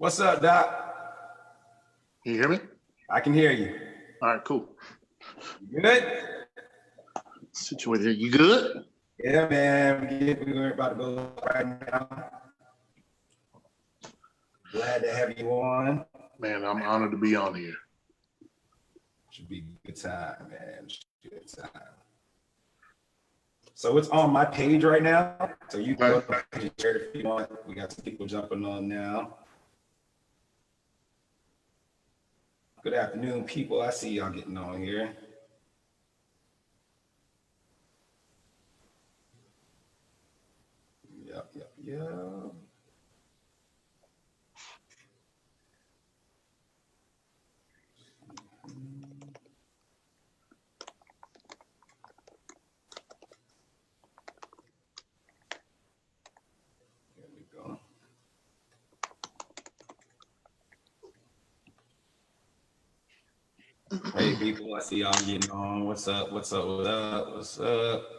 What's up, Doc? Can you hear me? I can hear you. All right, cool. You good? Situated here. You good? Yeah, man. We're about to go right now. Glad to have you on. Man, I'm honored to be on here. Should be a good time, man. Should be a good time. So it's on my page right now. So you can go to the page and share it if you want. We got some people jumping on now. Good afternoon, people. I see y'all getting on here. Yep. There we go. Hey, people, I see y'all getting on. What's up? What's up?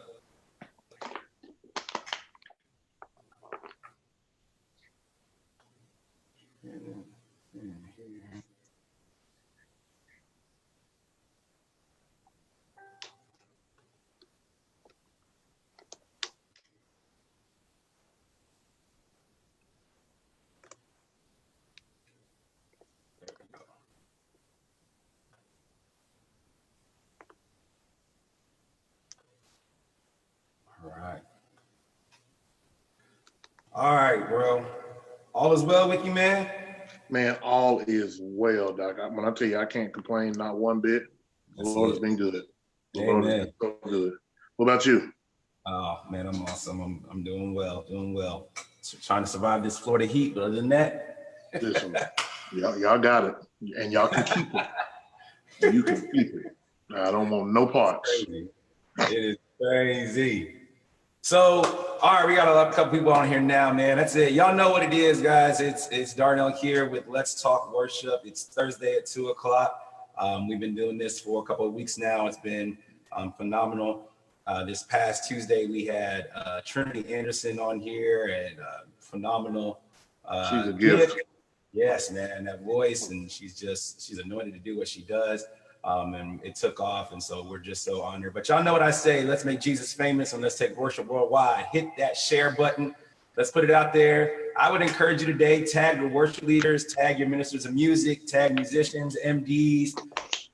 All right, bro. All is well with you, man? Man, all is well, Doc. When I tell you, I can't complain, not one bit. The Lord has been good. The Lord has been so good. What about you? Oh, man, I'm awesome. I'm doing well. So trying to survive this Florida heat, but other than that. Listen, y'all got it. And y'all can keep it. You can keep it. I don't want no parts. It is crazy. So, all right, we got a couple people on here now, man. That's it. Y'all know what it is, guys. It's Darnel here with Let's Talk Worship. It's Thursday at 2 o'clock. We've been doing this for a couple of weeks now. It's been phenomenal. This past Tuesday, we had Trinity Anderson on here, and phenomenal. She's a gift. Yes, man, that voice, and she's anointed to do what she does. And it took off, and so we're just so honored. But y'all know what I say, let's make Jesus famous and let's take worship worldwide. Hit that share button. Let's put it out there. I would encourage you today, tag your worship leaders, tag your ministers of music, tag musicians, MDs,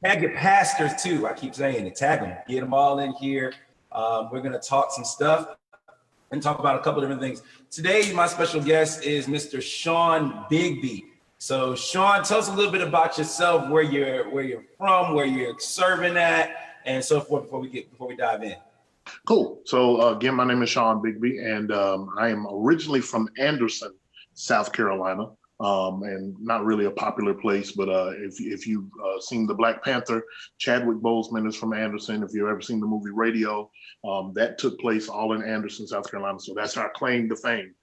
tag your pastors too. I keep saying it, tag them, get them all in here. We're gonna talk some stuff and talk about a couple of different things. Today, my special guest is Mr. Shawn Bigby. So Shawn, tell us a little bit about yourself, where you're from, where you're serving at, and so forth before we dive in. Cool. So again, my name is Shawn Bigby, and I am originally from Anderson, South Carolina, and not really a popular place, but if you've seen the Black Panther, Chadwick Boseman is from Anderson. If you've ever seen the movie Radio, that took place all in Anderson, South Carolina. So that's our claim to fame.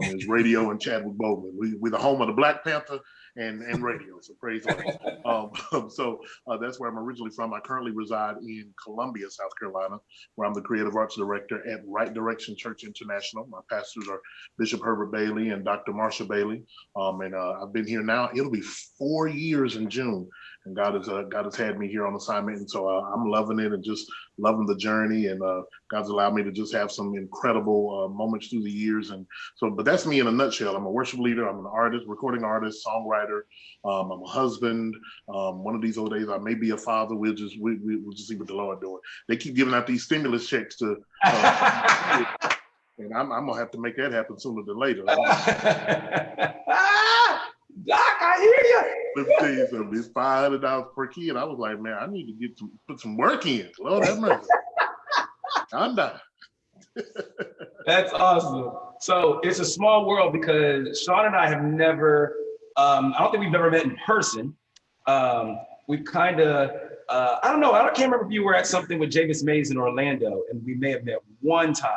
Is Radio and Chadwick Boseman. We're the home of the Black Panther and Radio, so praise the Lord. So that's where I'm originally from. I currently reside in Columbia, South Carolina, where I'm the creative arts director at Right Direction Church International. My pastors are Bishop Herbert Bailey and Dr. Marsha Bailey. And I've been here now, it'll be 4 years in June. And God has had me here on assignment. And so I'm loving it and just loving the journey. And God's allowed me to just have some incredible moments through the years. And so, but that's me in a nutshell. I'm a worship leader. I'm an artist, recording artist, songwriter. I'm a husband. One of these old days, I may be a father. We'll just see what the Lord doing. They keep giving out these stimulus checks to, and I'm gonna have to make that happen sooner than later. Doc, I hear you. Let me tell you something. It's $500 per kid. I was like, man, I need to put some work in. Lord have mercy. I'm done. That's awesome. So it's a small world because Shawn and I have never, I don't think we've never met in person. We've kind of, I don't know, I can't remember if you were at something with Javis Mays in Orlando, and we may have met one time.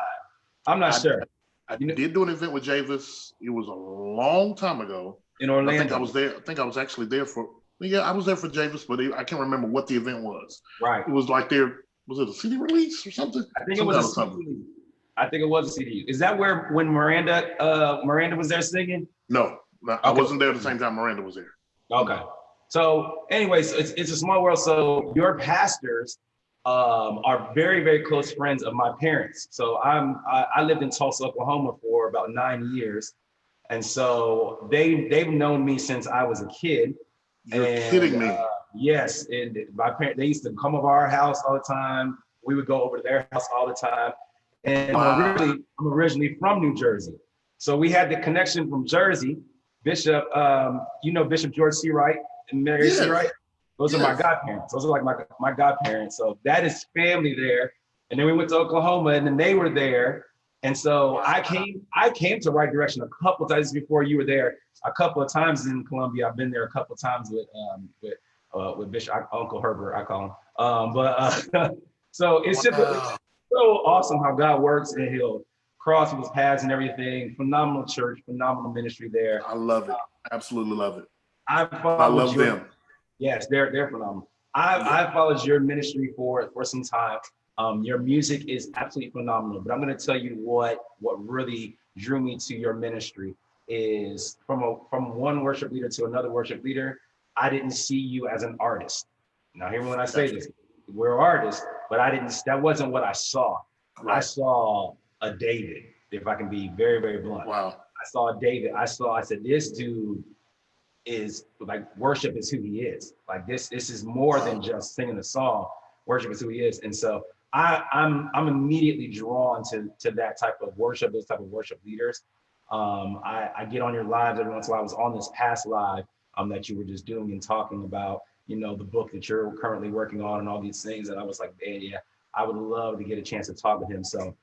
I'm not sure. I did do an event with Javis. It was a long time ago. In Orlando. I think I was there. I think I was actually there for, I was there for Javis, but I can't remember what the event was. Right. It was like was it a CD release or something? I think it was a CD release. I think it was a CD. Is that when Miranda was there singing? No, No, I wasn't there at the same time Miranda was there. Okay. So anyways, it's a small world. So your pastors are very, very close friends of my parents. So I lived in Tulsa, Oklahoma for about 9 years. And so they've known me since I was a kid. You're kidding me. Yes, and my parents, they used to come over our house all the time. We would go over to their house all the time. And Wow. I'm originally from New Jersey. So we had the connection from Jersey. Bishop, you know Bishop George C. Wright and Mary C. Wright? Those are my godparents. Those are like my godparents. So that is family there. And then we went to Oklahoma and then they were there. And so I came to Right Direction a couple of times before you were there. A couple of times in Columbia. I've been there a couple of times with Bishop Uncle Herbert, I call him. So it's just so awesome how God works, and He'll cross his paths and everything. Phenomenal church, phenomenal ministry there. I love it. Absolutely love it. I love them. Yes, they're phenomenal. I followed your ministry for some time. Your music is absolutely phenomenal. But I'm going to tell you what really drew me to your ministry is from one worship leader to another worship leader. I didn't see you as an artist. Now, hear me when I say this. We're artists, but that wasn't what I saw. Right. I saw a David, if I can be very, very blunt. Wow. I saw David. I said, this dude is like, worship is who he is. Like this is more than just singing a song. Worship is who he is. And so I'm immediately drawn to that type of worship, those type of worship leaders. I get on your lives every once in a while. I was on this past live that you were just doing and talking about, you know, the book that you're currently working on and all these things. And I was like, man, yeah, I would love to get a chance to talk with him. So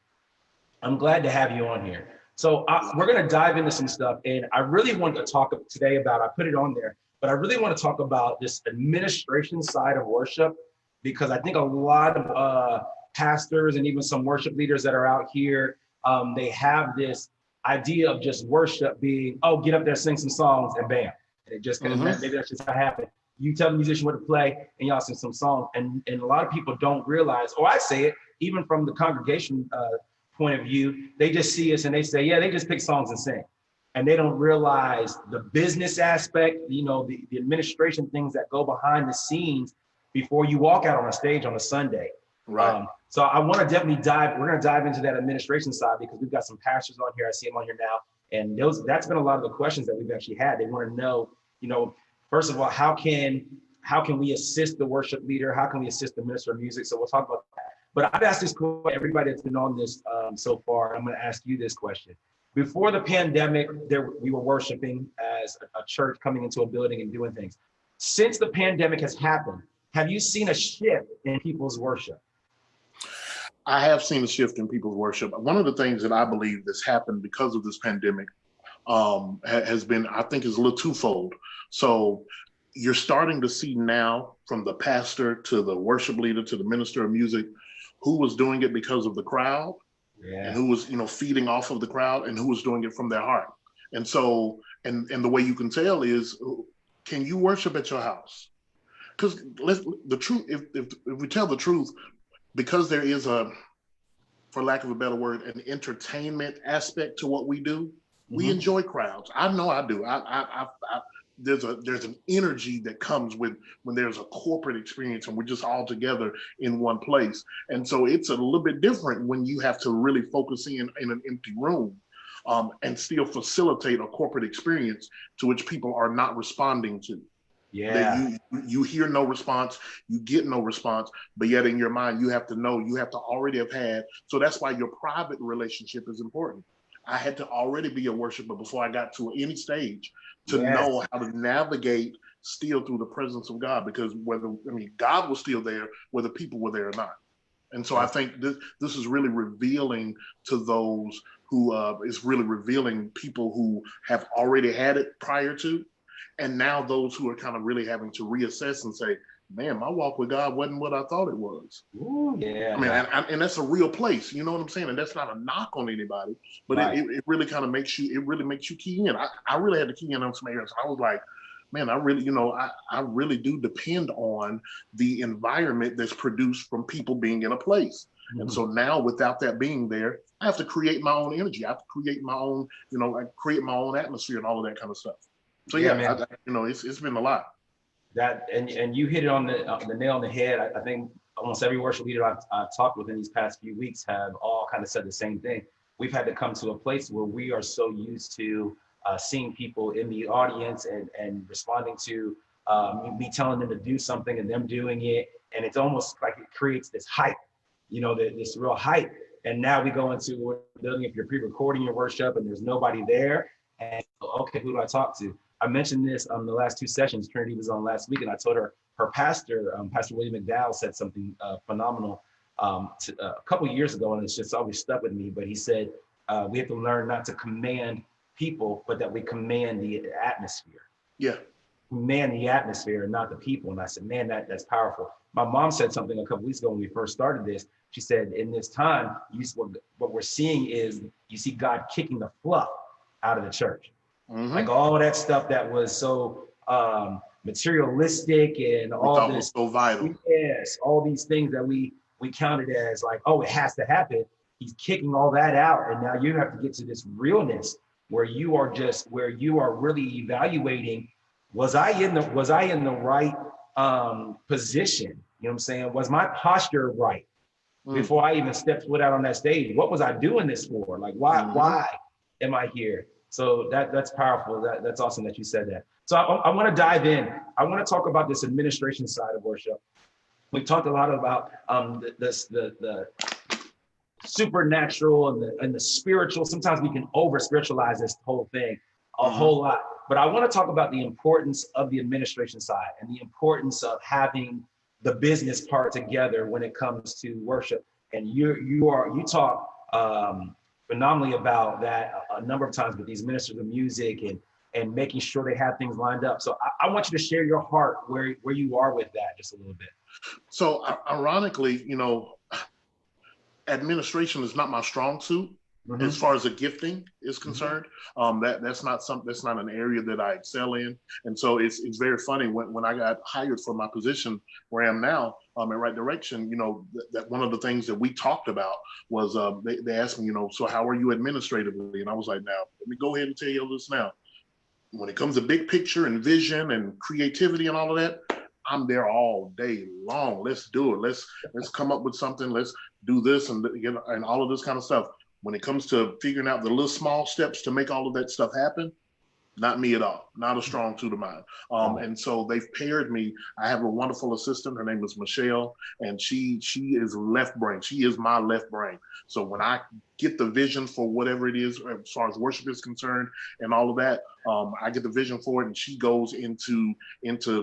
I'm glad to have you on here. So we're going to dive into some stuff. And I really want to talk today about, I put it on there, but I really want to talk about this administration side of worship, because I think a lot of pastors and even some worship leaders that are out here, they have this idea of just worship being, oh, get up there, sing some songs, and bam. And it just, maybe that's just how it happened. You tell the musician what to play and y'all sing some songs. And a lot of people don't realize, or I say it, even from the congregation point of view, they just see us and they say, yeah, they just pick songs and sing. And they don't realize the business aspect, you know, the administration things that go behind the scenes before you walk out on a stage on a Sunday. Right. So I want to definitely we're going to dive into that administration side, because we've got some pastors on here. I see them on here now. And that's been a lot of the questions that we've actually had. They want to know, you know, first of all, how can we assist the worship leader? How can we assist the minister of music? So we'll talk about that. But I've asked this question, everybody that's been on this so far. I'm going to ask you this question. Before the pandemic, we were worshiping as a church, coming into a building and doing things. Since the pandemic has happened, have you seen a shift in people's worship? I have seen a shift in people's worship. One of the things that I believe that's happened because of this pandemic has been, I think, is a little twofold. So you're starting to see now, from the pastor to the worship leader to the minister of music, who was doing it because of the crowd, and who was, you know, feeding off of the crowd, and who was doing it from their heart. And so, and the way you can tell is, can you worship at your house? Because the truth, if we tell the truth, because there is for lack of a better word, an entertainment aspect to what we do, we enjoy crowds. I know I do. There's an energy that comes when there's a corporate experience and we're just all together in one place. And so it's a little bit different when you have to really focus in an empty room and still facilitate a corporate experience to which people are not responding to. Yeah. You hear no response, you get no response, but yet in your mind, you have to know, you have to already have had. So that's why your private relationship is important. I had to already be a worshiper before I got to any stage to know how to navigate still through the presence of God, because God was still there whether people were there or not. And so I think this is really revealing to those who is really revealing people who have already had it prior to, and now those who are kind of really having to reassess and say, man, my walk with God wasn't what I thought it was. Ooh, yeah. I mean, and that's a real place, you know what I'm saying? And that's not a knock on anybody, but it really kind of makes you key in. I really had to key in on some areas. I was like, man, I really do depend on the environment that's produced from people being in a place. And so now, without that being there, I have to create my own energy. I have to create my own, create my own atmosphere and all of that kind of stuff. So Yeah, yeah, man. it's been a lot. That and you hit it on the nail on the head. I think almost every worship leader I've talked with in these past few weeks have all kind of said the same thing. We've had to come to a place where we are so used to seeing people in the audience and responding to me telling them to do something and them doing it, and it's almost like it creates this hype, this real hype. And now we go into a building, if you're pre-recording your worship and there's nobody there, and okay, who do I talk to? I mentioned this on the last two sessions. Trinity was on last week, and I told her pastor, Pastor William McDowell, said something phenomenal a couple of years ago, and it's just always stuck with me. But he said we have to learn not to command people, but that we command the atmosphere. Yeah. Command the atmosphere and not the people. And I said, man, that's powerful. My mom said something a couple of weeks ago when we first started this. She said, in this time, what we're seeing is you see God kicking the fluff out of the church. Mm-hmm. Like all that stuff that was so materialistic and all this was so vital. Yes, all these things that we counted as like, oh, it has to happen. He's kicking all that out, and now you have to get to this realness where you are really evaluating, was I in the right position? You know what I'm saying? Was my posture right before I even stepped foot out on that stage? What was I doing this for? Like, why am I here? So that's powerful. That's awesome that you said that. So I want to dive in. I want to talk about this administration side of worship. We talked a lot about the supernatural and the spiritual. Sometimes we can over spiritualize this whole thing a whole lot. But I want to talk about the importance of the administration side and the importance of having the business part together when it comes to worship. And you talk phenomenally about that a number of times with these ministers of music and making sure they have things lined up. So I want you to share your heart where you are with that just a little bit. So ironically, administration is not my strong suit as far as the gifting is concerned. That's not an area that I excel in. And so it's very funny when I got hired for my position where I am now at Right Direction, that one of the things that we talked about was they asked me, so how are you administratively? And I was like, now, let me go ahead and tell you this now. When it comes to big picture and vision and creativity and all of that, I'm there all day long. Let's do it. Let's come up with something. Let's do this and all of this kind of stuff. When it comes to figuring out the little small steps to make all of that stuff happen, not me at all. Not a strong suit of mine. And so they've paired me. I have a wonderful assistant. Her name is Michelle, and she is left brain. She is my left brain. So when I get the vision for whatever it is, as far as worship is concerned and all of that, I get the vision for it, and she goes into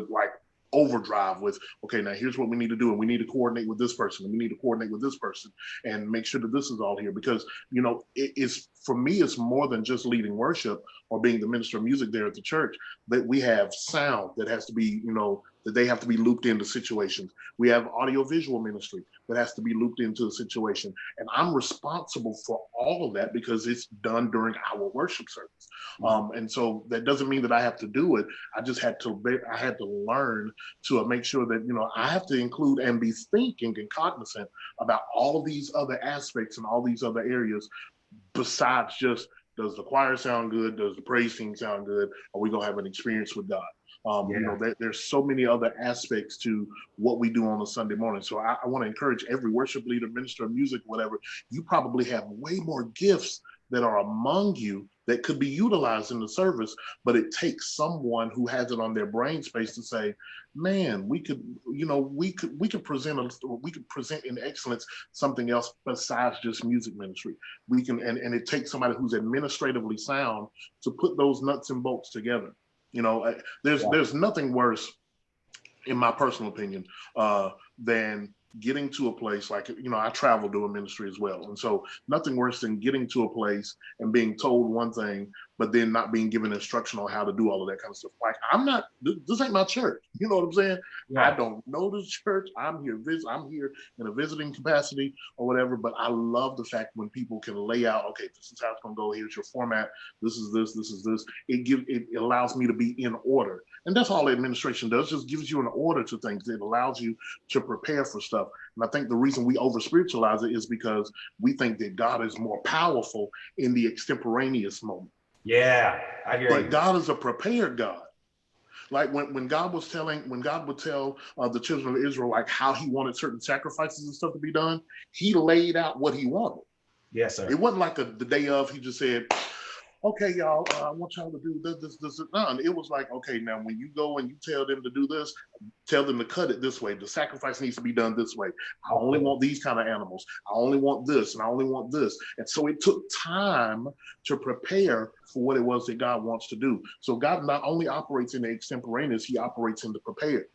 like overdrive with, okay, now here's what we need to do, and we need to coordinate with this person, and we need to coordinate with this person and make sure that this is all here, because it is, for me, it's more than just leading worship or being the minister of music there at the church. That we have sound that has to be, that they have to be looped into situations. We have audio visual ministry that has to be looped into the situation, and I'm responsible for all of that because it's done during our worship service. And so that doesn't mean that I have to do it. I had to learn to make sure that I have to include and be thinking and cognizant about all of these other aspects and all these other areas besides just, does the choir sound good? Does the praise team sound good? Are we gonna have an experience with God? There's so many other aspects to what we do on a Sunday morning. So I want to encourage every worship leader, minister of music, whatever. You probably have way more gifts that are among you that could be utilized in the service, but it takes someone who has it on their brain space to say, man, we could present in excellence something else besides just music ministry. We can, and it takes somebody who's administratively sound to put those nuts and bolts together. There's nothing worse, in my personal opinion, than getting to a place like, I travel doing ministry as well. And so nothing worse than getting to a place and being told one thing, but then not being given instruction on how to do all of that kind of stuff. Like, this ain't my church. You know what I'm saying? Yeah. I don't know this church. I'm here in a visiting capacity or whatever, but I love the fact when people can lay out, okay, this is how it's going to go. Here's your format. This is this. It allows me to be in order. And that's all administration does, just gives you an order to things. It allows you to prepare for stuff. And I think the reason we over spiritualize it is because we think that God is more powerful in the extemporaneous moment. Yeah, I hear But you. God is a prepared God. Like when God would tell the children of Israel like how He wanted certain sacrifices and stuff to be done, He laid out what He wanted. Yes, It sir. wasn't like the day of. He just said, okay, y'all, I want y'all to do this. No, it was like, okay, now when you go and you tell them to do this, tell them to cut it this way. The sacrifice needs to be done this way. I only want these kind of animals. I only want this, and I only want this. And so it took time to prepare for what it was that God wants to do. So God not only operates in the extemporaneous, He operates in the prepared.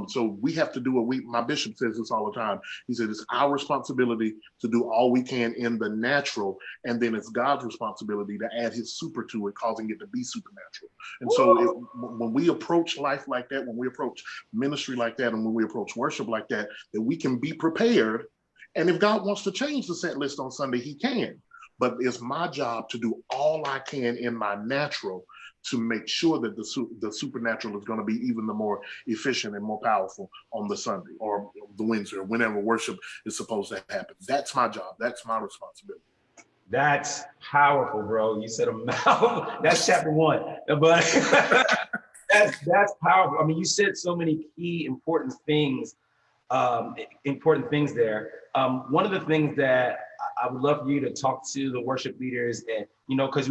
So we have to do my bishop says this all the time. He said it's our responsibility to do all we can in the natural, and then it's God's responsibility to add His super to it, causing it to be supernatural. And so when we approach life like that, when we approach ministry like that, and when we approach worship like that, that we can be prepared. And if God wants to change the set list on Sunday, He can. But it's my job to do all I can in my natural to make sure that the supernatural is going to be even the more efficient and more powerful on the Sunday or the Wednesday or whenever worship is supposed to happen. That's my job. That's my responsibility. That's powerful, bro. You said a mouth. That's chapter 1, but that's powerful. I mean, you said so many key important things there. One of the things that I would love for you to talk to the worship leaders, and because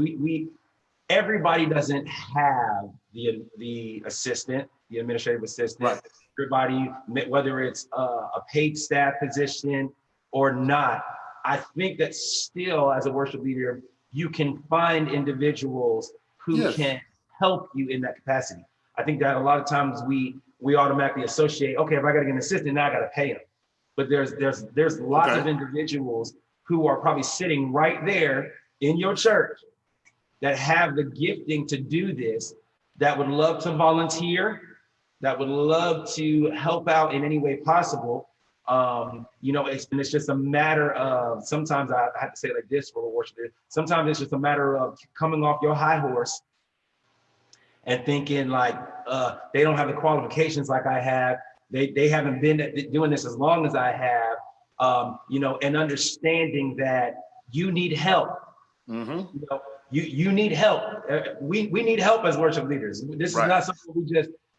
everybody doesn't have the assistant, the administrative assistant. Right. Everybody, whether it's a paid staff position or not, I think that still, as a worship leader, you can find individuals who can help you in that capacity. I think that a lot of times we automatically associate, okay, if I got to get an assistant, now I got to pay them. But there's lots of individuals who are probably sitting right there in your church that have the gifting to do this, that would love to volunteer, that would love to help out in any way possible. It's just a matter of, sometimes I have to say it like this for a worshiper, sometimes it's just a matter of coming off your high horse and thinking like, they don't have the qualifications like I have. They haven't been doing this as long as I have, and understanding that you need help. Mm-hmm. You need help. We need help as worship leaders. This is not something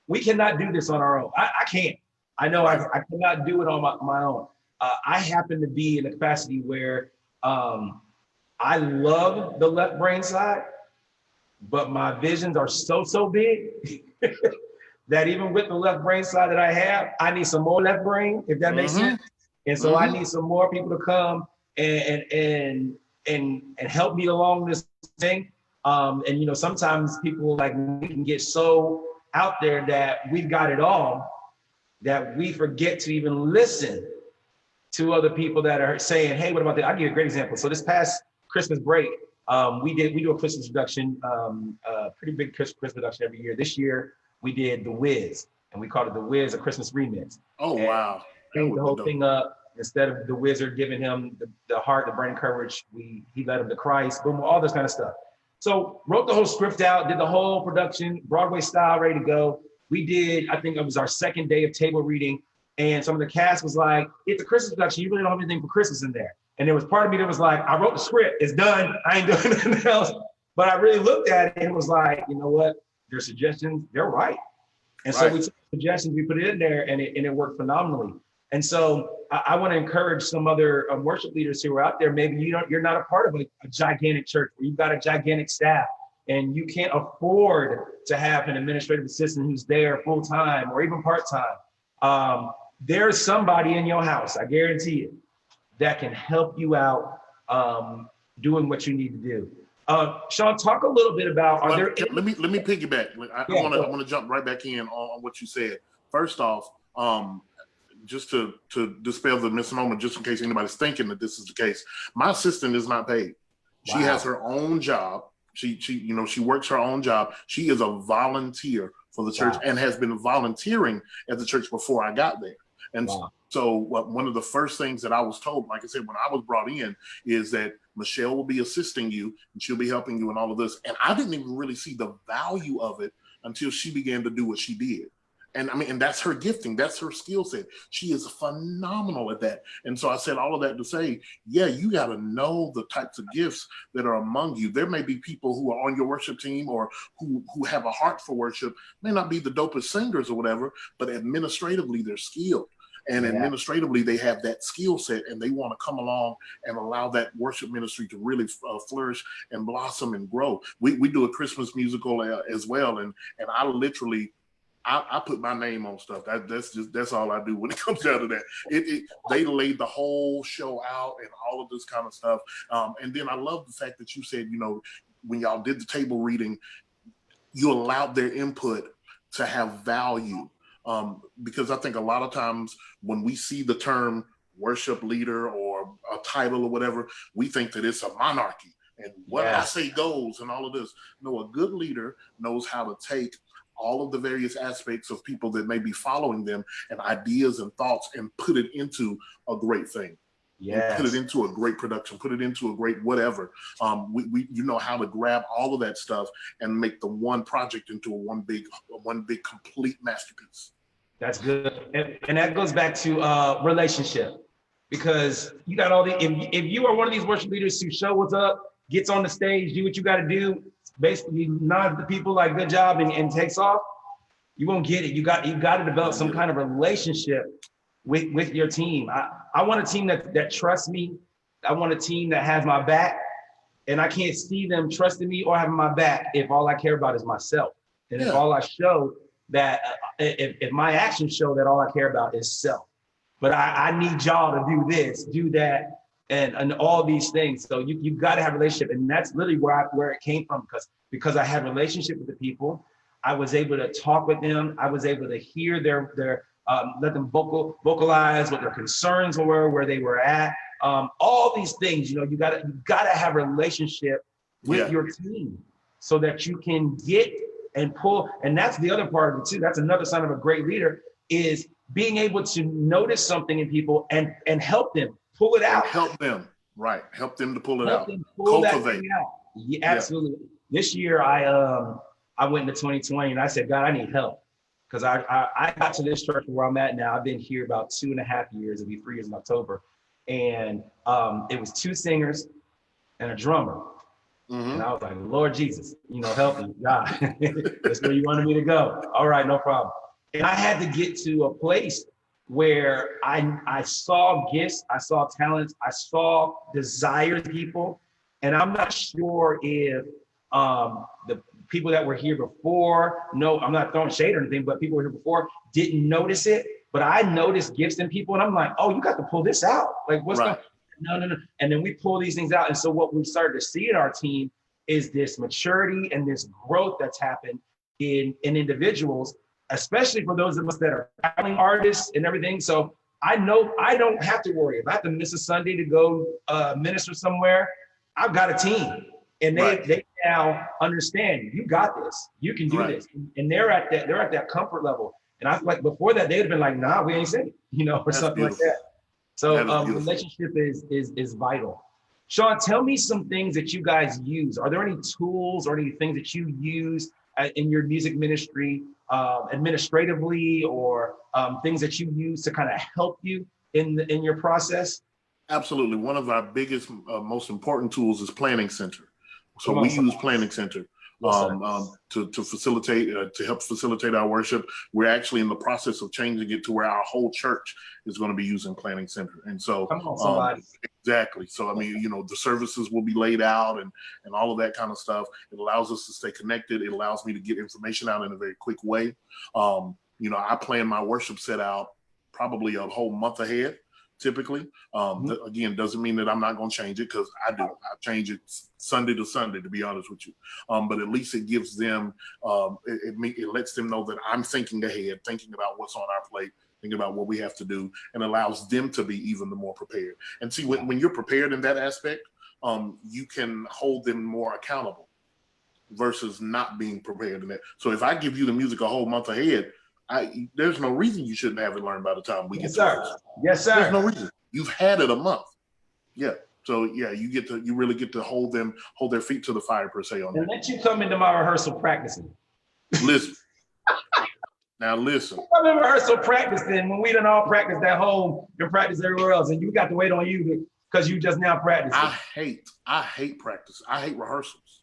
we cannot do this on our own. I can't. I know I cannot do it on my own. I happen to be in a capacity where I love the left brain side, but my visions are so big that even with the left brain side that I have, I need some more left brain, if that makes sense. And so I need some more people to come and help me along this thing. Sometimes people like we can get so out there that we've got it all that we forget to even listen to other people that are saying, hey, what about that? I'll give you a great example. So this past Christmas break, we do a Christmas production, pretty big Christmas production every year. This year we did The Wiz, and we called it The Wiz, a Christmas remix. Oh, and wow. Changed the whole thing up. Instead of the wizard giving him the heart, the brain courage, he led him to Christ, boom, all this kind of stuff. So wrote the whole script out, did the whole production, Broadway style, ready to go. We did, I think it was our second day of table reading, and some of the cast was like, it's a Christmas production, you really don't have anything for Christmas in there. And there was part of me that was like, I wrote the script, it's done, I ain't doing anything else. But I really looked at it and was like, you know what, their suggestions, they're right. And so we took suggestions, we put it in there, and it worked phenomenally. And so I want to encourage some other worship leaders who are out there. Maybe you're not a part of a gigantic church where you've got a gigantic staff and you can't afford to have an administrative assistant who's there full time or even part time. There's somebody in your house, I guarantee it, that can help you out doing what you need to do. Shawn, talk a little bit about. Let me piggyback. I want to jump right back in on what you said. First off, just to dispel the misnomer, just in case anybody's thinking that this is the case, my assistant is not paid. Wow. She has her own job. She works her own job. She is a volunteer for the church and has been volunteering at the church before I got there. And so one of the first things that I was told, like I said, when I was brought in, is that Michelle will be assisting you and she'll be helping you in all of this. And I didn't even really see the value of it until she began to do what she did. And I mean, and that's her gifting. That's her skill set. She is phenomenal at that. And so I said all of that to say, yeah, you got to know the types of gifts that are among you. There may be people who are on your worship team or who have a heart for worship, may not be the dopest singers or whatever, but administratively they're skilled. And administratively, they have that skill set, and they want to come along and allow that worship ministry to really flourish and blossom and grow. We do a Christmas musical as well, and I literally I put my name on stuff. That's all I do when it comes down to that. They laid the whole show out and all of this kind of stuff. And then I love the fact that you said, you know, when y'all did the table reading, you allowed their input to have value. Because I think a lot of times when we see the term worship leader or a title or whatever, we think that it's a monarchy and what I say goes and all of this. No, a good leader knows how to take all of the various aspects of people that may be following them and ideas and thoughts and put it into a great thing. And put it into a great production, put it into a great whatever. You know how to grab all of that stuff and make the one project into one big complete masterpiece. That's good. And that goes back to relationship, because you got all the, if you are one of these worship leaders who shows up, gets on the stage, do what you got to do, basically nod the people like good job and takes off, you won't get it. You got to develop some kind of relationship with your team. I want a team that trusts me. I want a team that has my back, and I can't see them trusting me or having my back if all I care about is myself. And if all I show that, if my actions show that all I care about is self, but I need y'all to do this, do that, and all these things. So you've got to have a relationship. And that's literally where it came from, because I had a relationship with the people. I was able to talk with them. I was able to hear their let them vocalize what their concerns were, where they were at. All these things, you know, you gotta have a relationship with your team so that you can get and pull. And that's the other part of it too. That's another sign of a great leader, is being able to notice something in people and help them pull it out. Help them, right? Help them to pull it out. Cultivate. Yeah, absolutely. This year, I went into 2020 and I said, God, I need help. Because I got to this church where I'm at now. I've been here about 2.5 years. It'll be 3 years in October. And it was 2 singers and a drummer. Mm-hmm. And I was like, Lord Jesus, you know, help me, God. That's where you wanted me to go. All right, no problem. And I had to get to a place where I saw gifts, I saw talents, I saw desires in people. And I'm not sure if the people that were here before, no, I'm not throwing shade or anything, but people who were here before didn't notice it. But I noticed gifts in people, and I'm like, oh, you got to pull this out. Like, what's going on? No. And then we pull these things out. And so what we started to see in our team is this maturity and this growth that's happened in individuals, especially for those of us that are traveling artists and everything. So I know I don't have to worry. If I have to miss a Sunday to go minister somewhere, I've got a team. And they now understand, you got this, you can do this. And they're at that comfort level. And I feel like before that, they'd have been like, nah, we ain't saying, you know, or that's something beautiful. Like that. So relationship is vital. Shawn, tell me some things that you guys use. Are there any tools or any things that you use in your music ministry administratively, or things that you use to kind of help you in your process? Absolutely. One of our biggest, most important tools is Planning Center. So we use Planning Center to facilitate, to help facilitate our worship. We're actually in the process of changing it to where our whole church is going to be using Planning Center. And so, exactly. So, I mean, you know, the services will be laid out and all of that kind of stuff. It allows us to stay connected. It allows me to get information out in a very quick way. You know, I plan my worship set out probably a whole month ahead. Typically, again, doesn't mean that I'm not going to change it, because I do. I change it Sunday to Sunday, to be honest with you. But at least it gives them, it lets them know that I'm thinking ahead, thinking about what's on our plate, thinking about what we have to do, and allows them to be even the more prepared. And see, when you're prepared in that aspect, you can hold them more accountable versus not being prepared in that. So if I give you the music a whole month ahead, there's no reason you shouldn't have it learned by the time we get to it. Yes, sir. There's no reason. You've had it a month. Yeah. So yeah, you really get to hold their feet to the fire per se on that. And let you come into my rehearsal practicing. Listen, Now listen. I'm in rehearsal practicing when we done all practiced at home and practice everywhere else, and you got to wait on you because you just now practicing. I hate practice. I hate rehearsals.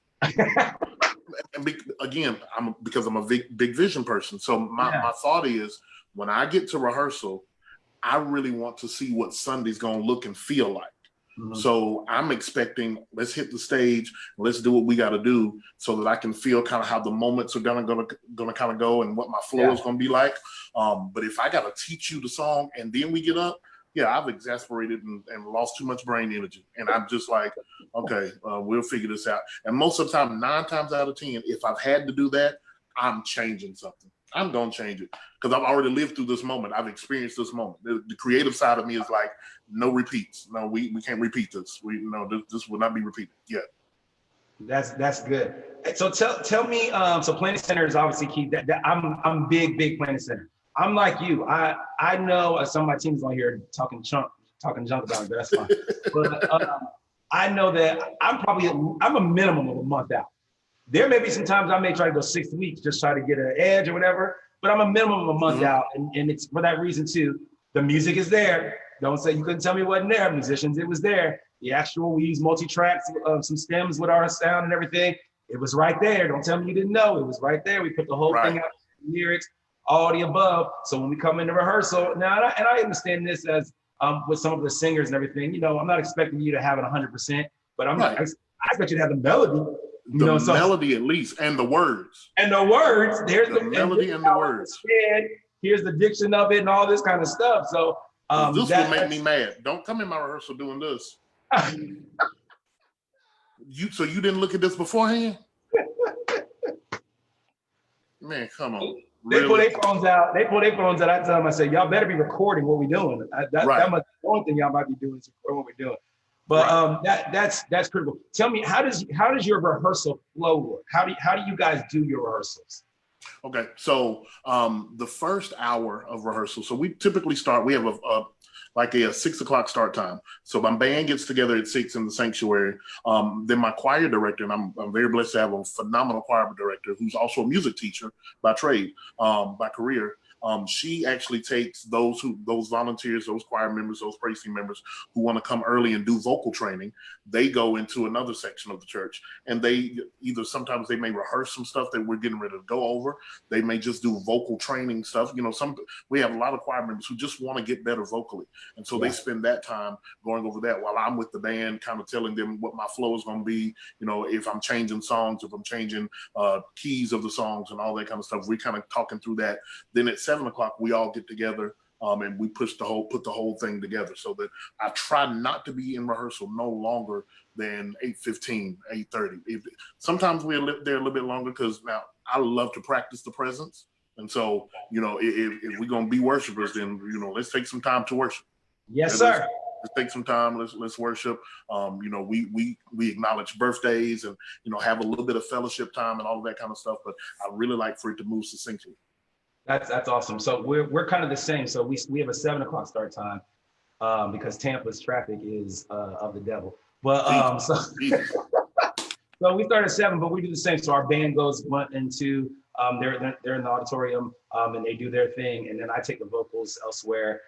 And again, because I'm a big vision person. So my thought is, when I get to rehearsal, I really want to see what Sunday's gonna look and feel like. Mm-hmm. So I'm expecting, let's hit the stage, let's do what we got to do, so that I can feel kind of how the moments are gonna kind of go and what my flow is gonna be like. But if I got to teach you the song and then we get up, I've exasperated and lost too much brain energy, and I'm just like, okay, we'll figure this out. And most of the time, 9 times out of 10, if I've had to do that, I'm changing something. I'm gonna change it because I've already lived through this moment. I've experienced this moment. The creative side of me is like, no repeats. No, we can't repeat this. This will not be repeated yet. That's good. So tell me. So Planet Center is obviously key. That I'm big Planet Center. I'm like you. I know some of my teams on here talking junk about it, but that's fine. But I know that I'm a minimum of a month out. There may be some times I may try to go 6 weeks, just try to get an edge or whatever, but I'm a minimum of a month out. And it's for that reason too. The music is there. Don't say you couldn't tell me it wasn't there. Musicians, it was there. We use multi-tracks, some stems with our sound and everything. It was right there. Don't tell me you didn't know. It was right there. We put the whole thing out, lyrics, all the above. So when we come into rehearsal, now, and I understand this as with some of the singers and everything, I'm not expecting you to have it 100%, but I expect you to have the melody. Melody at least, and the words. And the words, there's the melody and the words. Here's the diction of it and all this kind of stuff. So this will make me mad. Don't come in my rehearsal doing this. So you didn't look at this beforehand? Man, come on. They pull their phones out. I tell them, I say, y'all better be recording what we're doing. That must be the only thing y'all might be doing is record what we're doing. But that's critical. Tell me, how does your rehearsal flow work? How do you guys do your rehearsals? Okay, so the first hour of rehearsal. So we typically start. We have a 6 o'clock start time. So my band gets together at 6 in the sanctuary. Then my choir director, and I'm very blessed to have a phenomenal choir director who's also a music teacher by trade, by career. She actually takes those volunteers, those choir members, those praise team members who want to come early and do vocal training. They go into another section of the church, and sometimes they may rehearse some stuff that we're getting ready to go over. They may just do vocal training stuff. We have a lot of choir members who just want to get better vocally, and so they spend that time going over that while I'm with the band, kind of telling them what my flow is going to be. If I'm changing songs, if I'm changing keys of the songs, and all that kind of stuff. We kind of talking through that. Then at 7 o'clock, we all get together and we put the whole thing together, so that I try not to be in rehearsal no longer than 8:15, 8:30. Sometimes we're there a little bit longer because now I love to practice the presence. And so, if we're going to be worshipers, then, let's take some time to worship. Yes, sir. Let's take some time. Let's worship. We acknowledge birthdays and, have a little bit of fellowship time and all of that kind of stuff. But I really like for it to move succinctly. That's awesome. So we're kind of the same. So we have a 7 o'clock start time because Tampa's traffic is of the devil. But so we start at 7, but we do the same. So our band goes into they're in the auditorium and they do their thing, and then I take the vocals elsewhere.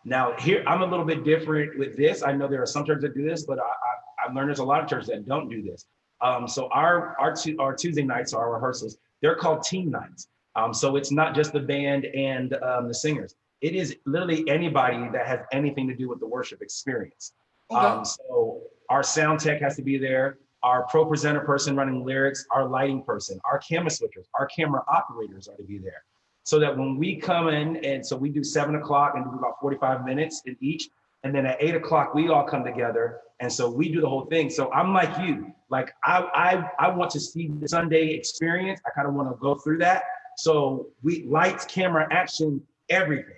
Now here I'm a little bit different with this. I know there are some churches that do this, but I've learned there's a lot of churches that don't do this. So our Tuesday nights, our rehearsals, they're called team nights. So it's not just the band and the singers. It is literally anybody that has anything to do with the worship experience. Okay. So our sound tech has to be there. Our pro presenter person running lyrics, our lighting person, our camera switchers, our camera operators are to be there. So that when we come in, and so we do 7 o'clock and do about 45 minutes in each. And then at 8 o'clock, we all come together. And so we do the whole thing. So I'm like you, like I want to see the Sunday experience. I kind of want to go through that. So we lights, camera, action, everything.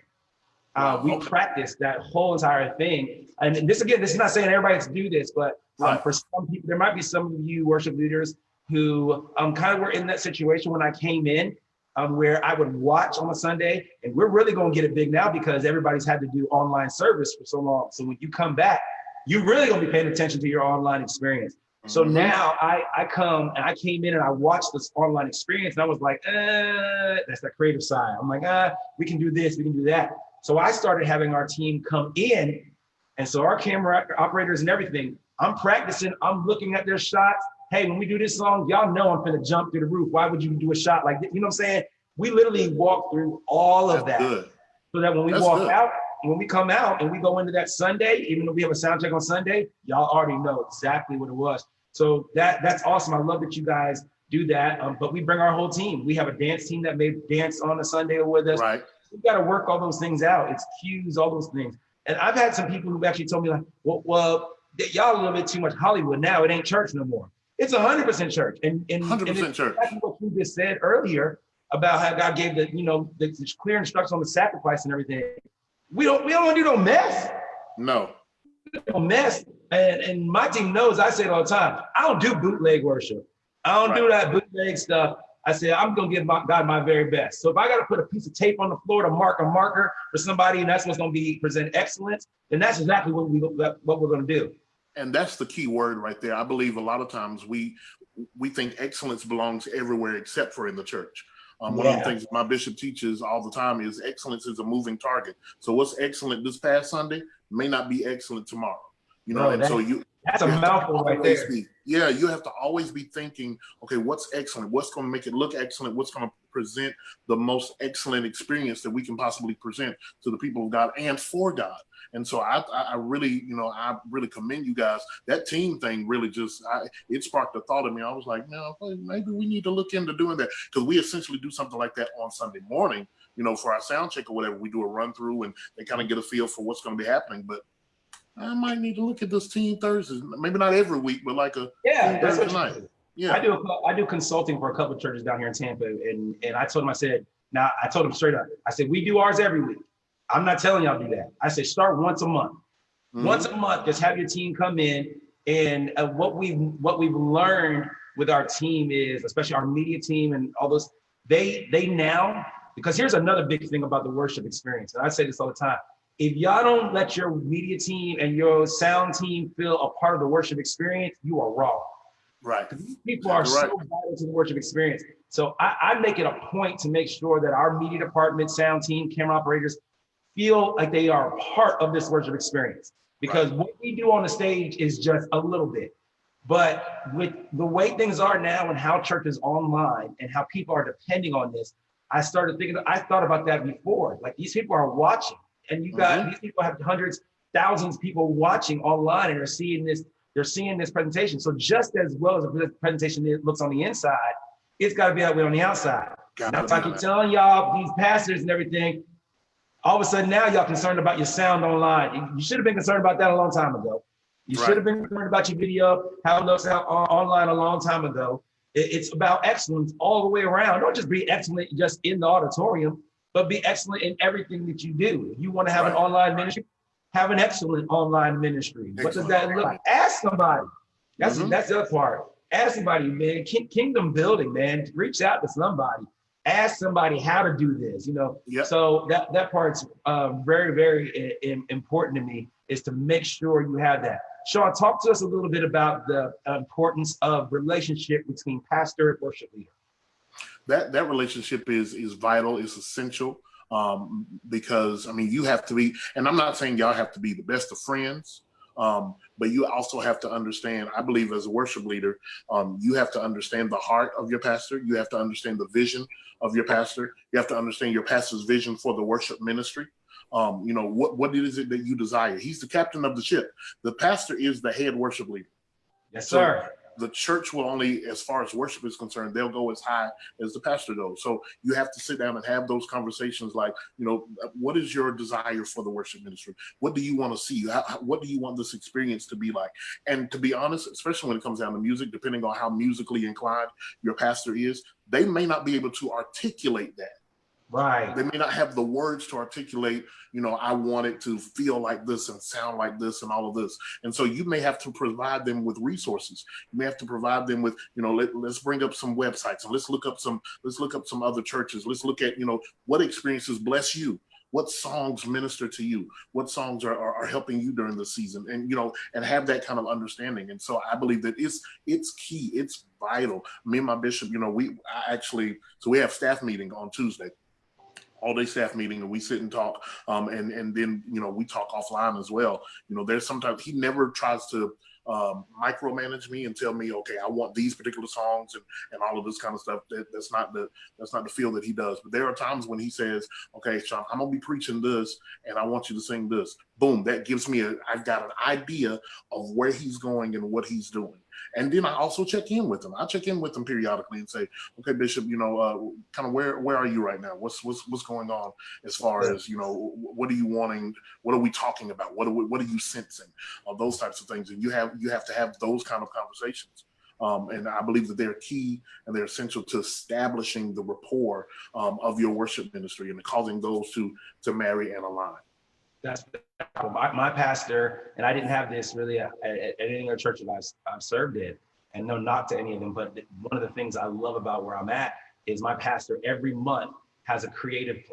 We practice that whole entire thing. And this is not saying everybody has to do this, but for some people, there might be some of you worship leaders who kind of were in that situation when I came in, where I would watch on a Sunday, and we're really going to get it big now because everybody's had to do online service for so long. So when you come back, you're really going to be paying attention to your online experience. So now I come and I came in and I watched this online experience and I was like, that's the creative side. I'm like, we can do this, we can do that. So I started having our team come in. And so our camera operators and everything, I'm practicing, I'm looking at their shots. Hey, when we do this song, y'all know I'm gonna jump through the roof. Why would you do a shot like this? You know what I'm saying? We literally walk through all of that. Good. So that when we walk out, when we come out and we go into that Sunday, even though we have a sound check on Sunday, y'all already know exactly what it was. So that's awesome. I love that you guys do that. But we bring our whole team. We have a dance team that may dance on a Sunday with us. Right. We've got to work all those things out. It's cues, all those things. And I've had some people who actually told me like, well, y'all a little bit too much Hollywood now. It ain't church no more. It's 100% church. And 100% church. Exactly what you just said earlier about how God gave the clear instructions on the sacrifice and everything. We don't want to do no mess. No. No mess. And my team knows, I say it all the time, I don't do bootleg worship. I don't do that bootleg stuff. I said, I'm going to give God my very best. So if I got to put a piece of tape on the floor to mark a marker for somebody, and that's what's going to be present excellence, then that's exactly what we're going to do. And that's the key word right there. I believe a lot of times we think excellence belongs everywhere except for in the church. One of the things my bishop teaches all the time is excellence is a moving target. So what's excellent this past Sunday may not be excellent tomorrow. You know, and so that's a mouthful right there. You have to always be thinking, okay, what's excellent? What's going to make it look excellent? What's going to present the most excellent experience that we can possibly present to the people of God and for God? And so I really, I really commend you guys. That team thing really it sparked a thought in me. I was like, no, maybe we need to look into doing that, because we essentially do something like that on Sunday morning, for our sound check or whatever. We do a run through and they kind of get a feel for what's going to be happening. But I might need to look at this Team Thursdays. Maybe not every week, but like a Team Thursday night. Yeah, I do consulting for a couple of churches down here in Tampa, and I told them, I told them straight up, I said, we do ours every week. I'm not telling y'all to do that. I said, start once a month. Once a month, just have your team come in, and what we've learned with our team is, especially our media team and all those, they now, because here's another big thing about the worship experience, and I say this all the time. If y'all don't let your media team and your sound team feel a part of the worship experience, you are wrong. Right. These people are so vital to the worship experience. So I make it a point to make sure that our media department, sound team, camera operators feel like they are a part of this worship experience. Because what we do on the stage is just a little bit. But with the way things are now and how church is online and how people are depending on this, I thought about that before. Like, these people are watching. And you got these people have hundreds, thousands of people watching online and are seeing this. They're seeing this presentation. So just as well as the presentation looks on the inside, it's got to be that way on the outside. Now, if I keep telling y'all, these pastors and everything, all of a sudden now y'all concerned about your sound online. You should have been concerned about that a long time ago. You should have been concerned about your video, how it looks out online a long time ago. It's about excellence all the way around. Don't just be excellent just in the auditorium, but be excellent in everything that you do. If you want to have an online ministry, have an excellent online ministry. What does that look like? Ask somebody. That's the other part. Ask somebody, man. Kingdom building, man. Reach out to somebody. Ask somebody how to do this. So that part's very, very important to me, is to make sure you have that. Shawn, talk to us a little bit about the importance of relationship between pastor and worship leader. That relationship is vital, is essential, because you have to be, and I'm not saying y'all have to be the best of friends, but you also have to understand, I believe as a worship leader, you have to understand the heart of your pastor. You have to understand the vision of your pastor. You have to understand your pastor's vision for the worship ministry. What is it that you desire? He's the captain of the ship. The pastor is the head worship leader. Yes, sir. So the church will only, as far as worship is concerned, they'll go as high as the pastor goes. So you have to sit down and have those conversations like, what is your desire for the worship ministry? What do you want to see? What do you want this experience to be like? And to be honest, especially when it comes down to music, depending on how musically inclined your pastor is, they may not be able to articulate that. Right. They may not have the words to articulate, I want it to feel like this and sound like this and all of this. And so you may have to provide them with resources. You may have to provide them with, let's bring up some websites and let's look up some other churches. Let's look at, what experiences bless you. what songs minister to you, what songs are helping you during the season, and and have that kind of understanding. And so I believe that it's key, it's vital. Me and my bishop, so we have staff meeting on Tuesday, all day staff meeting, and we sit and talk, and then we talk offline as well. There's sometimes he never tries to micromanage me and tell me, okay, I want these particular songs and all of this kind of stuff. That's not the feel that he does. But there are times when he says, okay, Shawn, I'm gonna be preaching this, and I want you to sing this. Boom, that gives me I've got an idea of where he's going and what he's doing. And then I also check in with him. I check in with him periodically and say, okay, Bishop, kind of where are you right now? What's going on as far as, what are you wanting? What are we talking about? What are you sensing? Those types of things. And you have to have those kind of conversations. And I believe that they're key and they're essential to establishing the rapport of your worship ministry and causing those to marry and align. That's my pastor, and I didn't have this really at any other church that I've served in, and no knock to any of them, but one of the things I love about where I'm at is my pastor every month has a creative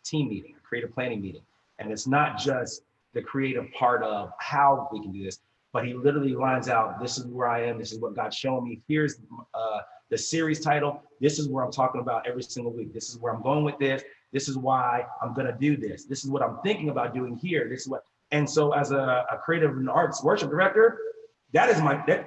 team meeting, a creative planning meeting. And it's not just the creative part of how we can do this, but he literally lines out, this is where I am, this is what God's showing me, here's the series title, this is where I'm talking about every single week, this is where I'm going with this is why I'm gonna do this is what I'm thinking about doing here, this is what. And so as a creative and arts worship director, that is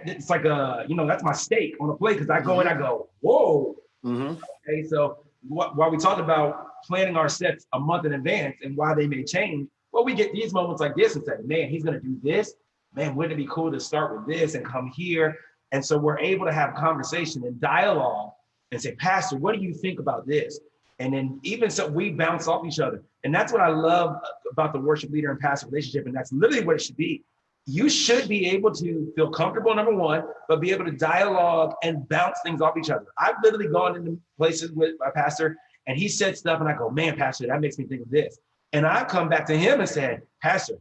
it's like that's my steak on a plate, because I go and I go, whoa. Okay, so while we talk about planning our sets a month in advance and why they may change, well, we get these moments like this and say, man, he's gonna do this. Man, wouldn't it be cool to start with this and come here? And so we're able to have conversation and dialogue and say, Pastor, what do you think about this? And then even so we bounce off each other. And that's what I love about the worship leader and pastor relationship. And that's literally what it should be. You should be able to feel comfortable, number one, but be able to dialogue and bounce things off each other. I've literally gone into places with my pastor and he said stuff and I go, man, Pastor, that makes me think of this. And I come back to him and said, Pastor,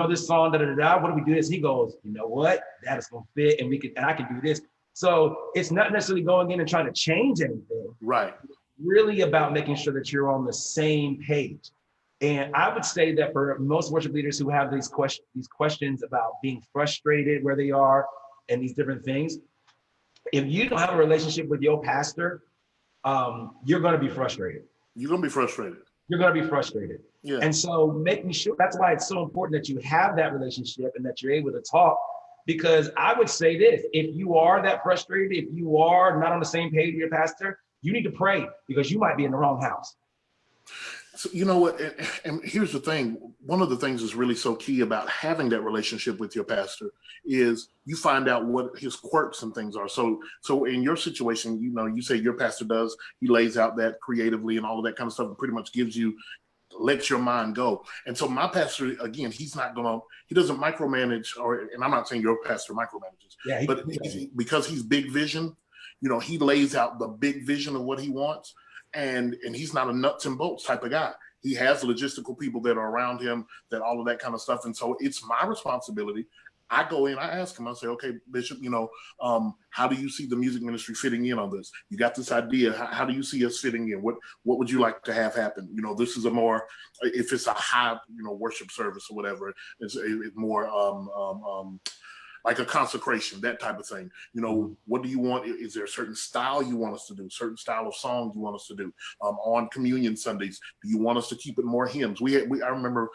this song, what do we do this? He goes, you know what? That is gonna fit and I can do this. So it's not necessarily going in and trying to change anything. Right. It's really about making sure that you're on the same page. And I would say that for most worship leaders who have these questions about being frustrated where they are and these different things, if you don't have a relationship with your pastor, you're going to be frustrated. You're going to be frustrated. You're going to be frustrated. Yeah. And so making sure, that's why it's so important that you have that relationship and that you're able to talk. Because I would say this, if you are that frustrated, if you are not on the same page with your pastor, you need to pray, because you might be in the wrong house. So you know what, and here's the thing, one of the things that's really so key about having that relationship with your pastor is you find out what his quirks and things are. So in your situation, you say your pastor he lays out that creatively and all of that kind of stuff and pretty much lets your mind go. And so my pastor, again, he doesn't micromanage, and I'm not saying your pastor micromanages, but because he's big vision, he lays out the big vision of what he wants. And he's not a nuts and bolts type of guy. He has logistical people that are around him, that all of that kind of stuff. And so it's my responsibility. I go in, I ask him, I say, okay, Bishop, how do you see the music ministry fitting in on this? You got this idea. How do you see us fitting in? What would you like to have happen? This is if it's a high, worship service or whatever, it's more, like a consecration, that type of thing. What do you want? Is there a certain style you want us to do? Certain style of songs you want us to do? On communion Sundays, do you want us to keep it more hymns? I remember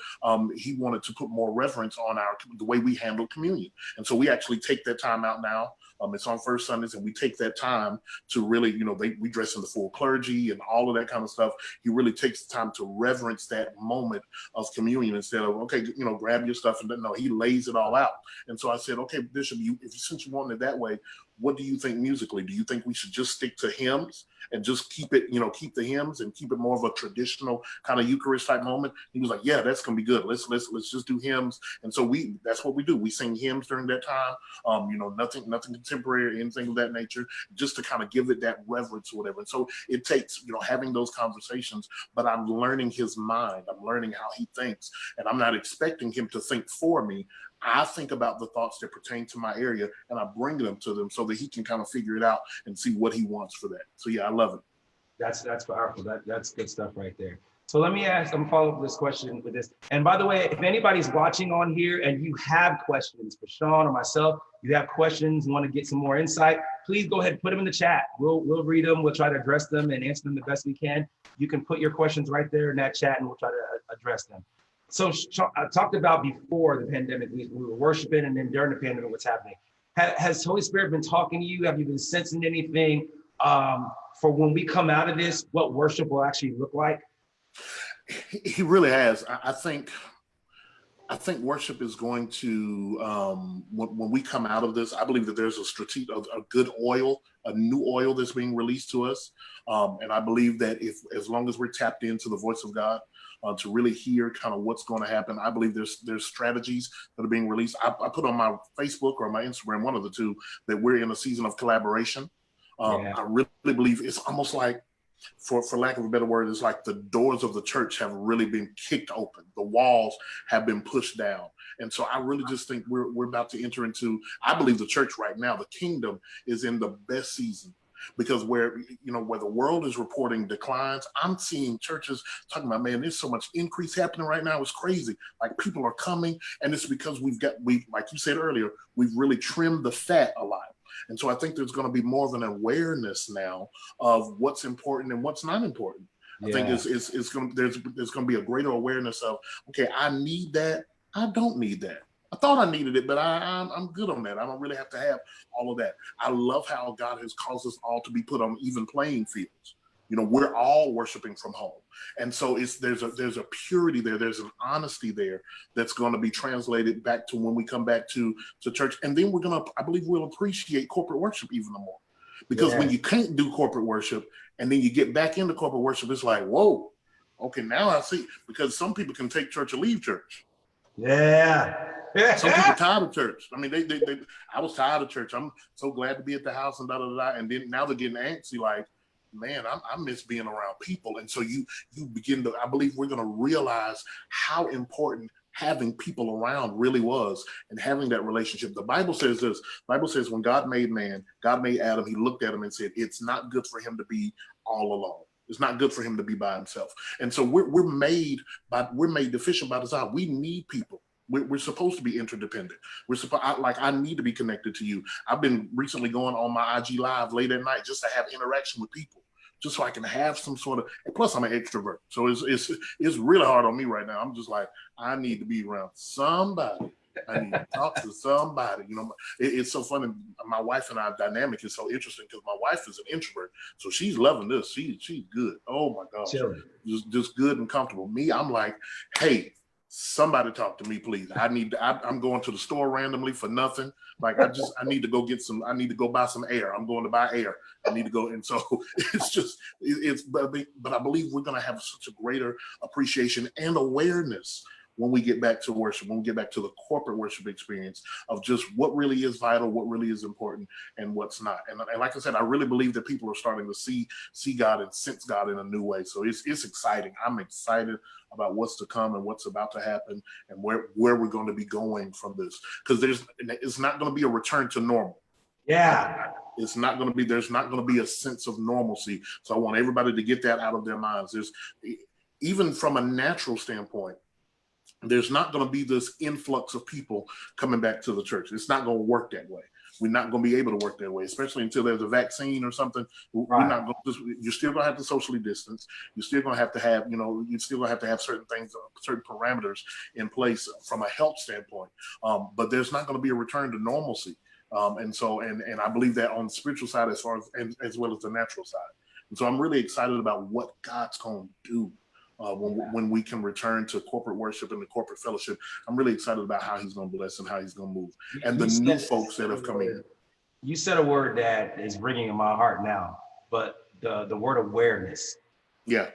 he wanted to put more reverence on the way we handle communion. And so we actually take that time out now. It's on first Sundays, and we take that time to really, we dress in the full clergy and all of that kind of stuff. He really takes the time to reverence that moment of communion instead of, okay, grab your stuff. And no, he lays it all out. And so I said, okay, Bishop, since you want it that way, what do you think musically? Do you think we should just stick to hymns and just keep it, keep the hymns and keep it more of a traditional kind of Eucharist type moment? He was like, yeah, that's gonna be good. Let's just do hymns. And so that's what we do. We sing hymns during that time. Nothing contemporary or anything of that nature, just to kind of give it that reverence or whatever. And so it takes, having those conversations, but I'm learning his mind. I'm learning how he thinks, and I'm not expecting him to think for me. I think about the thoughts that pertain to my area, and I bring them to them so that he can kind of figure it out and see what he wants for that. So yeah, I love it. That's powerful. That's good stuff right there. So let me ask, I'm gonna follow up this question with this. And by the way, if anybody's watching on here and you have questions for Shawn or myself, you have questions, want to get some more insight, please go ahead and put them in the chat. We'll read them, we'll try to address them and answer them the best we can. You can put your questions right there in that chat and we'll try to address them. So I talked about before the pandemic, we were worshiping, and then during the pandemic, what's happening? Has Holy Spirit been talking to you? Have you been sensing anything for when we come out of this, what worship will actually look like? He really has. I think worship is going to when we come out of this. I believe that there's a good oil, a new oil that's being released to us, and I believe that if as long as we're tapped into the voice of God to really hear kind of what's going to happen, I believe there's strategies that are being released. I put on my Facebook or my Instagram, one of the two, that we're in a season of collaboration. I really believe it's almost like, for lack of a better word, it's like the doors of the church have really been kicked open. The walls have been pushed down. And so I really just think we're about to enter into, I believe the church right now, the kingdom is in the best season, because where the world is reporting declines, I'm seeing churches talking about, man, there's so much increase happening right now. It's crazy. Like, people are coming, and it's because we've like you said earlier, we've really trimmed the fat a lot. And so I think there's going to be more of an awareness now of what's important and what's not important. I think there's going to be a greater awareness of, okay, I need that. I don't need that. I thought I needed it, but I'm good on that. I don't really have to have all of that. I love how God has caused us all to be put on even playing fields. We're all worshiping from home. And so there's a purity there. There's an honesty there that's going to be translated back to when we come back to church. And then I believe we'll appreciate corporate worship even more. Because when you can't do corporate worship and then you get back into corporate worship, it's like, whoa, okay, now I see. Because some people can take church or leave church. Yeah. Some people are tired of church. I mean, I was tired of church. I'm so glad to be at the house and And then now they're getting antsy, like, man, I miss being around people. And so you begin to, I believe we're going to realize how important having people around really was, and having that relationship. The Bible says this. The Bible says when God made man, God made Adam, he looked at him and said, it's not good for him to be all alone. It's not good for him to be by himself. And so we're made deficient by design. We need people. We're supposed to be interdependent. I need to be connected to you. I've been recently going on my IG Live late at night just to have interaction with people, just so I can have some sort of, and plus I'm an extrovert. So it's really hard on me right now. I'm just like, I need to be around somebody. I need to talk to somebody. It's so funny. My wife and I dynamic is so interesting because my wife is an introvert. So she's loving this. She's good. Oh my gosh. Just good and comfortable. Me, I'm like, hey, somebody talk to me, please. I'm going to the store randomly for nothing. Like, I need to go buy some air. I'm going to buy air. I need to go. And so but I believe we're going to have such a greater appreciation and awareness when we get back to worship, when we get back to the corporate worship experience of just what really is vital, what really is important, and what's not. And like I said, I really believe that people are starting to see God and sense God in a new way. So it's exciting. I'm excited about what's to come and what's about to happen and where we're going to be going from this. Because it's not going to be a return to normal. Yeah. There's not going to be a sense of normalcy. So I want everybody to get that out of their minds. Even from a natural standpoint, there's not going to be this influx of people coming back to the church. It's not going to work that way. We're not going to be able to work that way, especially until there's a vaccine or something. Right. We're not going to, you're still going to have to socially distance. You're still going to have certain things, certain parameters in place from a health standpoint. But there's not going to be a return to normalcy. And I believe that on the spiritual side as well as the natural side. And so I'm really excited about what God's going to do. When we can return to corporate worship and the corporate fellowship. I'm really excited about how he's going to bless and how he's going to move. And the new folks that have come in. You said a word that is ringing in my heart now, but the word awareness. Yeah.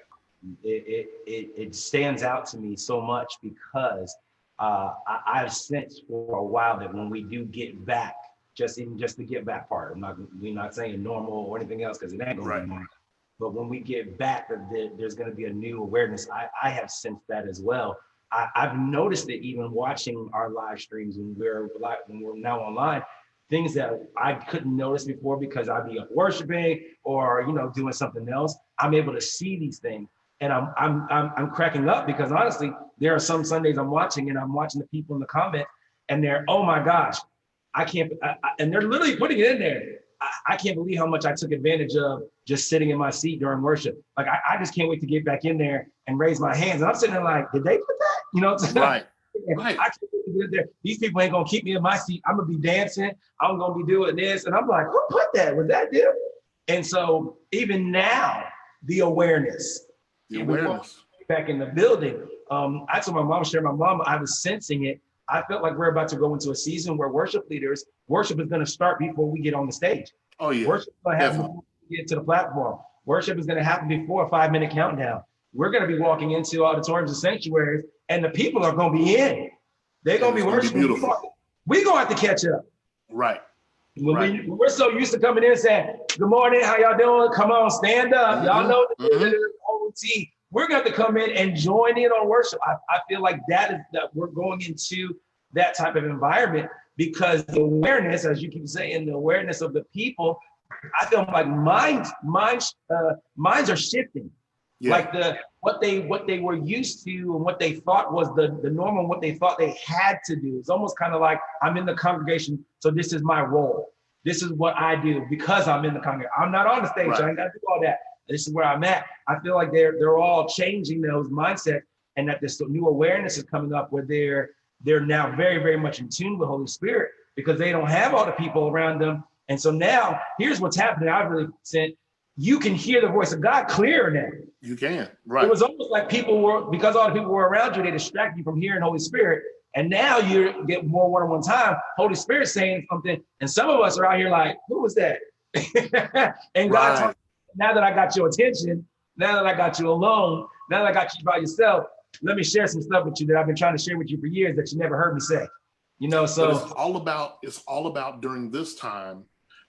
It stands out to me so much because I've sensed for a while that when we do get back, just the get back part, we're not saying normal or anything else because it ain't going to be normal. But when we get back, there's going to be a new awareness. I have sensed that as well. I've noticed it even watching our live streams when we're now online, things that I couldn't notice before because I'd be worshiping or doing something else. I'm able to see these things. And I'm cracking up because honestly, there are some Sundays I'm watching and I'm watching the people in the comment and they're, oh my gosh, I can't, and they're literally putting it in there. I can't believe how much I took advantage of just sitting in my seat during worship. Like, I just can't wait to get back in there and raise my hands. And I'm sitting there like, did they put that? You know what I'm saying? Right. Right. I can't wait to get there. These people ain't gonna keep me in my seat. I'm gonna be dancing. I'm gonna be doing this. And I'm like, who put that? Was that them? And so even now, the awareness. Back in the building, I told my mom, I was sensing it. I felt like we're about to go into a season where worship is going to start before we get on the stage. Oh yeah. Worship is going to happen before we get to the platform. Worship is going to happen before a 5-minute countdown. We're going to be walking into auditoriums and sanctuaries, and the people are going to be in. They're going to be worshiping. We're going to have to catch up. Right. When we're so used to coming in and saying, good morning, how y'all doing? Come on, stand up. Y'all know the OT. We're going to have to come in and join in on worship. I feel like that we're going into that type of environment because the awareness, as you keep saying, the awareness of the people, I feel like minds are shifting. Yeah. Like what they were used to and what they thought was the normal, what they thought they had to do. It's almost kind of like, I'm in the congregation, so this is my role. This is what I do because I'm in the congregation. I'm not on the stage, so I ain't got to do all that. This is where I'm at. I feel like they're all changing those mindsets, and that this new awareness is coming up where they're now very, very much in tune with Holy Spirit because they don't have all the people around them. And so now here's what's happening. I really said, you can hear the voice of God clearer now. You can, right. It was almost like because all the people were around you, they distract you from hearing Holy Spirit. And now you get more one-on-one time, Holy Spirit saying something. And some of us are out here like, who was that? And God talking. Now that I got your attention, now that I got you alone, now that I got you by yourself, let me share some stuff with you that I've been trying to share with you for years that you never heard me say. You know, so but it's all about during this time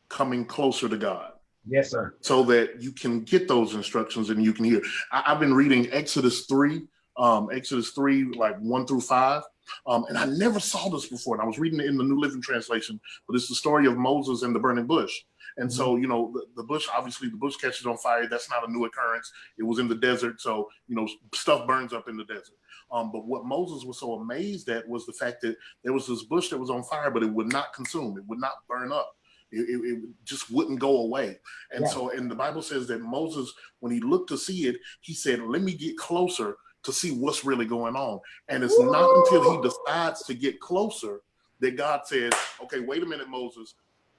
coming closer to God. Yes, sir. So that you can get those instructions and you can hear. I've been reading Exodus 3, like 1 through 5. And I never saw this before. And I was reading it in the New Living Translation, but it's the story of Moses and the burning bush. And so, you know, the bush, obviously the bush catches on fire. That's not a new occurrence. It was in the desert. So, you know, stuff burns up in the desert. But what Moses was so amazed at was the fact that there was this bush that was on fire, but it would not consume. It would not burn up. It just wouldn't go away. And so, and the Bible says that Moses, when he looked to see it, he said, let me get closer to see what's really going on. And it's not until he decides to get closer that God says, okay, wait a minute, Moses.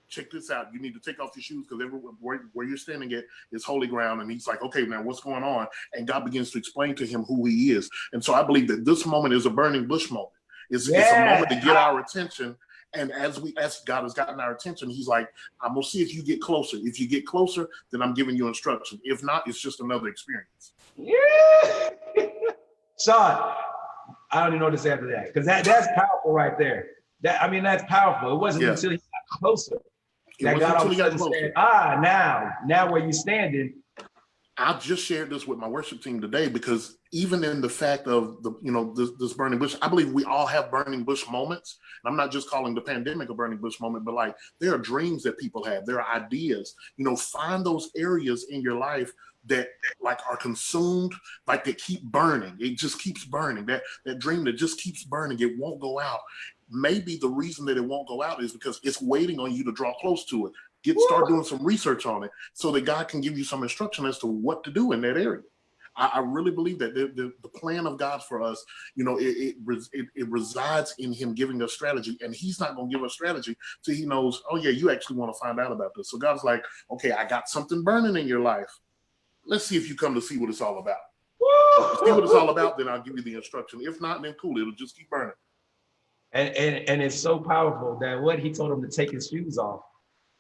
Check this out. You need to take off your shoes because where you're standing at is holy ground. And he's like, okay, now what's going on? And God begins to explain to him who he is. And so I believe that this moment is a burning bush moment. It's a moment to get our attention. And as God has gotten our attention, he's like, I'm going to see if you get closer. If you get closer, then I'm giving you instruction. If not, it's just another experience. Yeah. Shawn, I don't even know what to say after that because that's powerful right there. That's powerful. It wasn't until he got closer. That God all of a sudden said, now where you standing. I just shared this with my worship team today because even in the fact of this burning bush, I believe we all have burning bush moments. And I'm not just calling the pandemic a burning bush moment, but like there are dreams that people have, there are ideas. Find those areas in your life that like are consumed, like they keep burning. It just keeps burning. That dream that just keeps burning, it won't go out. Maybe the reason that it won't go out is because it's waiting on you to draw close to it. Start doing some research on it so that God can give you some instruction as to what to do in that area. I really believe that the plan of God for us, it resides in him giving us strategy, and he's not going to give us strategy till he knows, oh yeah, you actually want to find out about this. So God's like, okay, I got something burning in your life. Let's see if you come to see what it's all about. If you see what it's all about, then I'll give you the instruction. If not, then cool, it'll just keep burning. And it's so powerful that what he told him to take his shoes off,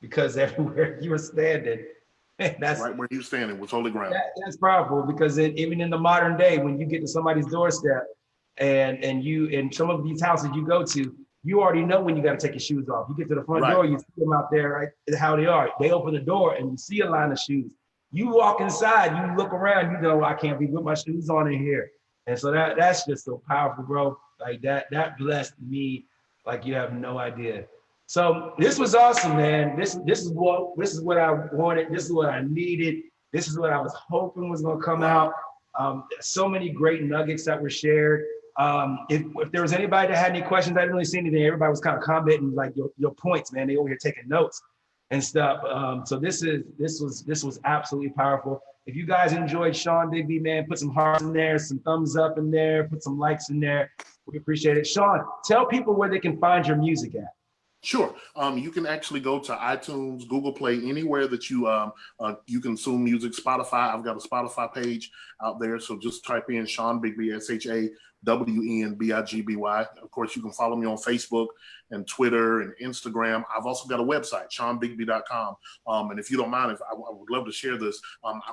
because everywhere you were standing, that's right where you standing was holy ground. That's powerful because even in the modern day, when you get to somebody's doorstep and you in some of these houses you go to, you already know when you got to take your shoes off. You get to the front door, you see them out there, right? How they are. They open the door and you see a line of shoes. You walk inside, you look around, you know, I can't be with my shoes on in here. And so that's just so powerful, bro. Like that blessed me like you have no idea. So this was awesome, man. This is what I wanted. This is what I needed. This is what I was hoping was gonna come out. So many great nuggets that were shared. If there was anybody that had any questions, I didn't really see anything. Everybody was kind of commenting like your points, man. They over here taking notes and stuff. So this was absolutely powerful. If you guys enjoyed Shawn Bigby, man, put some hearts in there, some thumbs up in there, put some likes in there. We appreciate it. Shawn, tell people where they can find your music at. Sure. You can actually go to iTunes, Google Play, anywhere that you consume music. Spotify. I've got a Spotify page out there, so just type in Shawn Bigby, ShawnBigby. Of course, you can follow me on Facebook and Twitter and Instagram. I've also got a website, ShawnBigby.com. And if you don't mind, I would love to share this.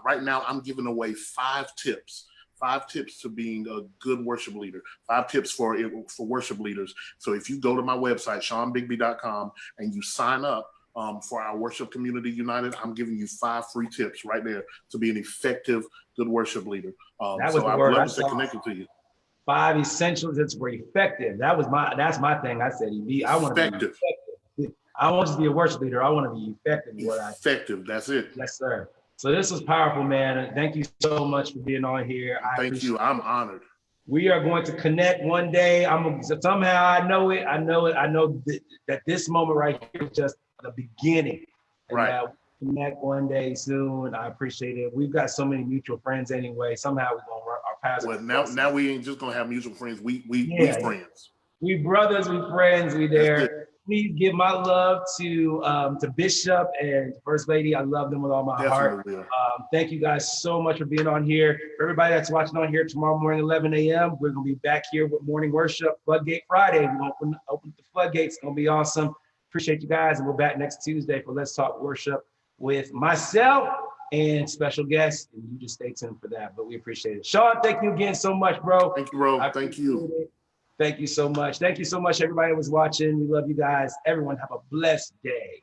Right now, I'm giving away 5 tips. 5 tips to being a good worship leader, 5 tips for worship leaders. So if you go to my website, ShawnBigby.com, and you sign up for our Worship Community United, I'm giving you 5 free tips right there to be an effective, good worship leader. So I would love to stay connected to you. 5 essentials that's were effective. That's my thing. I said, I want to be effective. I want to be a worship leader. I want to be effective. Effective. That's it. Yes, sir. So this was powerful, man. Thank you so much for being on here. Thank you. I'm honored. We are going to connect one day. Somehow I know it. I know that this moment right here is just the beginning. And right. We'll connect one day soon. I appreciate it. We've got so many mutual friends anyway. Somehow we're gonna work our paths. Well, now we ain't just gonna have mutual friends. We friends. We brothers. We friends. We there. Please give my love to Bishop and First Lady. I love them with all my heart. Thank you guys so much for being on here. For everybody that's watching on here tomorrow morning, 11 a.m., we're going to be back here with morning worship, Floodgate Friday. We'll open the floodgates. It's going to be awesome. Appreciate you guys. And we're back next Tuesday for Let's Talk Worship with myself and special guests. And you just stay tuned for that. But we appreciate it. Shawn, thank you again so much, bro. Thank you, bro. Thank you. Thank you so much. Thank you so much, everybody that was watching. We love you guys. Everyone have a blessed day.